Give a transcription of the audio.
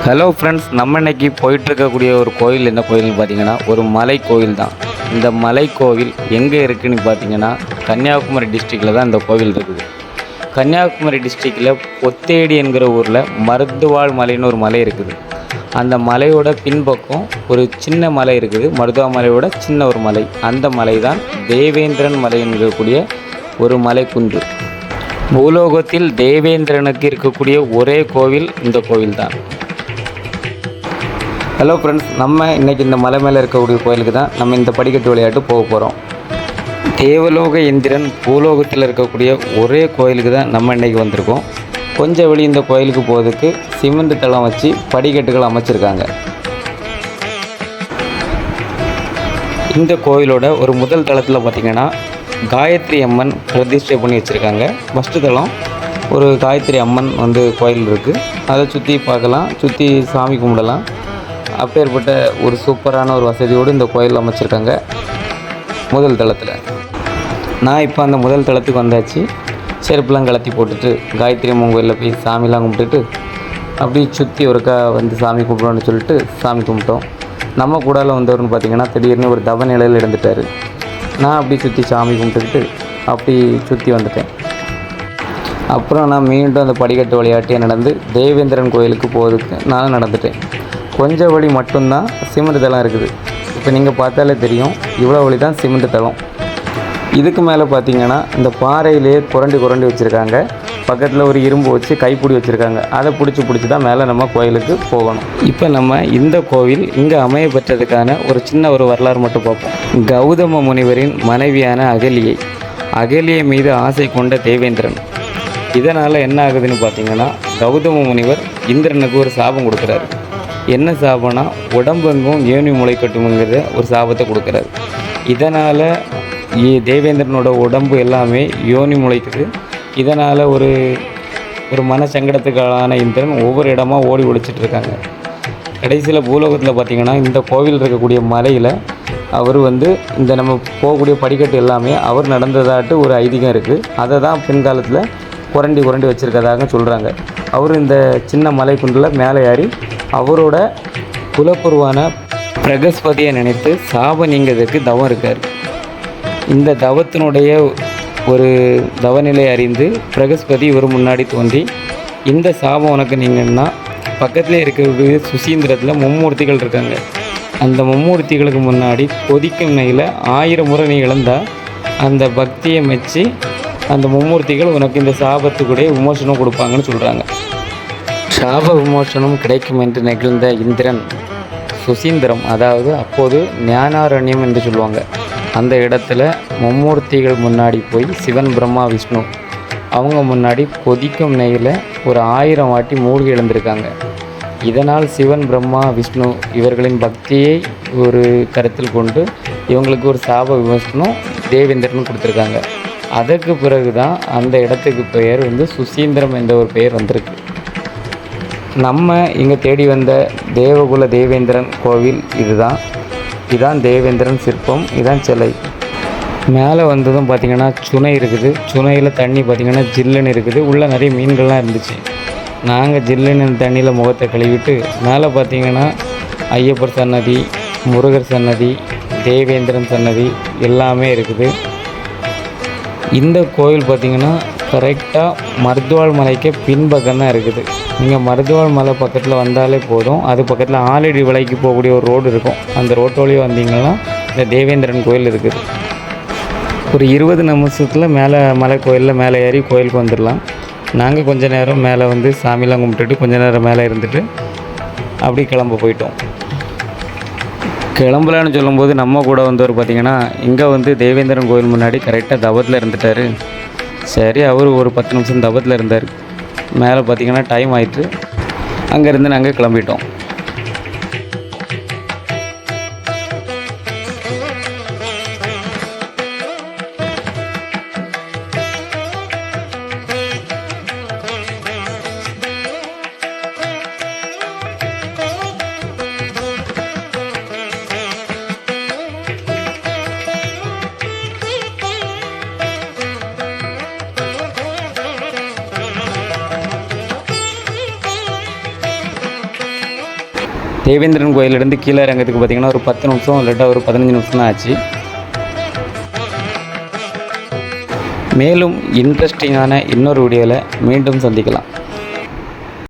Hello friends, நம்ம இன்னைக்கு போயிட்டுருக்கக்கூடிய ஒரு கோயில் என்ன கோயில்னு பார்த்தீங்கன்னா ஒரு மலை கோயில் தான். இந்த மலை கோவில் எங்கே இருக்குதுன்னு பார்த்தீங்கன்னா கன்னியாகுமரி டிஸ்ட்ரிக்டில் தான் இந்த கோவில் இருக்குது. கன்னியாகுமரி டிஸ்ட்ரிக்டில் பொத்தேடி என்கிற ஊரில் மருதுவாழ் மலைன்னு ஒரு மலை இருக்குது. அந்த மலையோட பின்பக்கம் ஒரு சின்ன மலை இருக்குது, மருதுவா மலையோட சின்ன ஒரு மலை. அந்த மலை தான் தேவேந்திரன் மலை என்கக்கூடிய ஒரு மலை குன்று. பூலோகத்தில் தேவேந்திரனுக்கு இருக்கக்கூடிய ஒரே கோவில் இந்த கோவில் தான். ஹலோ ஃப்ரெண்ட்ஸ், நம்ம இன்றைக்கி இந்த மலை மேலே இருக்கக்கூடிய கோயிலுக்கு தான் நம்ம இந்த படிக்கட்டு விளையாட்டு போக போகிறோம். தேவலோக இந்திரன் பூலோகத்தில் இருக்கக்கூடிய ஒரே கோயிலுக்கு தான் நம்ம இன்றைக்கி வந்திருக்கோம். கொஞ்சம் வெளி இந்த கோயிலுக்கு போகிறதுக்கு சிமெண்ட் தளம் வச்சு படிக்கட்டுகள் அமைச்சிருக்காங்க. இந்த கோயிலோட ஒரு முதல் தளத்தில் பார்த்திங்கன்னா காயத்ரி அம்மன் பிரதிஷ்டை பண்ணி வச்சுருக்காங்க. ஃபஸ்ட்டு தளம் ஒரு காயத்ரி அம்மன் கோயில் இருக்குது. அதை சுற்றி பார்க்கலாம், சுற்றி சாமி கும்பிடலாம். அப்பேற்பட்ட ஒரு சூப்பரான ஒரு வசதியோடு இந்த கோயில் அமைச்சிருக்காங்க. முதல் தளத்தில் நான் இப்போ அந்த முதல் தளத்துக்கு வந்தாச்சு. செருப்புலாம் கலத்தி போட்டுட்டு காயத்ரி அம்மன் கோயிலில் போய் சாமிலாம் கும்பிட்டுட்டு அப்படி சுற்றி ஒருக்கா சாமி கும்பிடணும்னு சொல்லிட்டு சாமி கும்பிட்டோம். நம்ம கூடால வந்தவர்னு பார்த்திங்கன்னா திடீர்னு ஒரு தவ நிலையில் இருந்துட்டார். நான் அப்படி சுற்றி சாமி கும்பிட்டுக்கிட்டு அப்படி சுற்றி வந்துட்டேன். அப்புறம் நான் மீண்டும் அந்த படிக்கட்டு விளையாட்டியை நடந்து தேவேந்திரன் கோயிலுக்கு போகிறதுக்கு நான் நடந்துட்டேன். கொஞ்சம் வழி மட்டும்தான் சிமெண்ட் தளம் இருக்குது. இப்போ நீங்கள் பார்த்தாலே தெரியும், இவ்வளோ வழி தான் சிமெண்ட் தளம். இதுக்கு மேலே பார்த்தீங்கன்னா இந்த பாறையிலே குரண்டி வச்சுருக்காங்க. பக்கத்தில் ஒரு இரும்பு வச்சு கைப்பிடி வச்சுருக்காங்க. அதை பிடிச்சி தான் மேலே நம்ம கோயிலுக்கு போகணும். இப்போ நம்ம இந்த கோவில் இங்கே அமைய பெற்றதுக்கான ஒரு சின்ன ஒரு வரலாறு மட்டும் பார்ப்போம். கௌதம முனிவரின் மனைவியான அகலியை மீது ஆசை கொண்ட தேவேந்திரன். இதனால் என்ன ஆகுதுன்னு பார்த்தீங்கன்னா கௌதம முனிவர் இந்திரனுக்கு ஒரு சாபம் கொடுக்குறாரு. என்ன சாபம்னா உடம்பெங்கும் ஏணி முளைக்கட்டும்ங்கிற ஒரு சாபத்தை கொடுக்குறாரு. இதனால் தேவேந்திரனோட உடம்பு எல்லாமே யோனி முளைக்குது. இதனால் ஒரு மன சங்கடத்துக்கான இந்திரன் ஒவ்வொரு இடமா ஓடி ஒழிச்சிட்ருக்காங்க. கடைசியில் பூலோகத்தில் பார்த்திங்கன்னா இந்த கோவில் இருக்கக்கூடிய மலையில் அவர் இந்த நம்ம போகக்கூடிய படிக்கட்டு எல்லாமே அவர் நடந்ததாட்டு ஒரு ஐதீகம் இருக்குது. அதை தான் பின்காலத்தில் குரண்டி வச்சுருக்கதாக சொல்கிறாங்க. அவர் இந்த சின்ன மலை குன்றில் மேலே ஏறி அவரோட குலப்புருவான பிரகஸ்பதியை நினைத்து சாபம் நீங்கிறதுக்கு தவம் இருக்கார். இந்த தவத்தினுடைய ஒரு தவநிலை அறிந்து பிரகஸ்பதி இவர் முன்னாடி தோன்றி இந்த சாபம் உனக்கு நீங்கன்னா பக்கத்தில் இருக்கிற சுசீந்திரத்தில் மும்மூர்த்திகள் இருக்காங்க. அந்த மும்மூர்த்திகளுக்கு முன்னாடி கொதிக்கும் நெய்யில் 1000 முறை நீ இழந்தால் அந்த பக்தியை மெச்சி அந்த மும்மூர்த்திகள் உனக்கு இந்த சாபத்துக்குடைய விமோசனம் கொடுப்பாங்கன்னு சொல்கிறாங்க. சாப விமோசனம் கிடைக்கும் என்று நிகழ்ந்த இந்திரன் சுசீந்திரம், அதாவது அப்போது ஞானாரண்யம் என்று சொல்லுவாங்க, அந்த இடத்துல மும்மூர்த்திகள் முன்னாடி போய் சிவன், பிரம்மா, விஷ்ணு அவங்க முன்னாடி கொதிக்கும் நெய்யில் ஒரு 1000 வாட்டி மூழ்கி எழுந்திருக்காங்க. இதனால் சிவன், பிரம்மா, விஷ்ணு இவர்களின் பக்தியை ஒரு கருத்தில் கொண்டு இவங்களுக்கு ஒரு சாப விமோசனம் தேவேந்திரன் கொடுத்துருக்காங்க. அதற்கு பிறகு தான் அந்த இடத்துக்கு பெயர் சுசீந்திரம் என்ற ஒரு பெயர் வந்திருக்கு. நம்ம இங்கே தேடி வந்த தேவகுல தேவேந்திரன் கோவில் இதுதான் தேவேந்திரன் சிற்பம், இதுதான் சிலை. மேலே வந்ததும் பார்த்திங்கன்னா சுனை இருக்குது. சுனையில் தண்ணி பார்த்திங்கன்னா ஜில்லுன்னு இருக்குது. உள்ளே நிறைய மீன்கள்லாம் இருந்துச்சு. நாங்கள் ஜில்லுன்னு தண்ணியில் முகத்தை கழுவிட்டு மேலே பார்த்திங்கன்னா ஐயப்பர் சன்னதி, முருகர் சன்னதி, தேவேந்திரன் சன்னதி எல்லாமே இருக்குது. இந்த கோவில் பார்த்திங்கன்னா கரெக்டாக மருதுவாழ் மலைக்கு பின்பக்கம் தான் இருக்குது. நீங்கள் மருதுவாழ் மலை பக்கத்தில் வந்தாலே போதும். அது பக்கத்தில் ஆலடி விலைக்கு போகக்கூடிய ஒரு ரோடு இருக்கும். அந்த ரோட்டு வழியாக வந்தீங்கன்னா இந்த தேவேந்திரன் கோயில் இருக்குது. ஒரு 20 நிமிஷத்தில் மேலே மலை கோயிலில் மேலே ஏறி கோயிலுக்கு வந்துடலாம். நாங்கள் கொஞ்சம் நேரம் மேலே சாமிலாம் கும்பிட்டுட்டு கொஞ்சம் நேரம் மேலே இருந்துட்டு அப்படி போயிட்டோம். கிளம்பலான்னு சொல்லும்போது நம்ம கூட வந்தவர் பார்த்திங்கன்னா இங்கே தேவேந்திரன் கோயில் முன்னாடி கரெக்டாக தவத்தில் இருந்துட்டார். சரி, அவர் ஒரு 10 நிமிஷம் தவத்தில் இருந்தார். மேலே பார்த்திங்கன்னா டைம் ஆயிட்டு அங்கேருந்து நாங்கள் கிளம்பிட்டோம். தேவேந்திரன் கோயிலிருந்து கீழே இறங்கிறதுக்கு பார்த்திங்கன்னா ஒரு 10 நிமிஷம் இல்லாட்டா ஒரு 15 நிமிஷம் தான் ஆச்சு. மேலும் இன்ட்ரெஸ்டிங்கான இன்னொரு வீடியோவில் மீண்டும் சந்திக்கலாம்.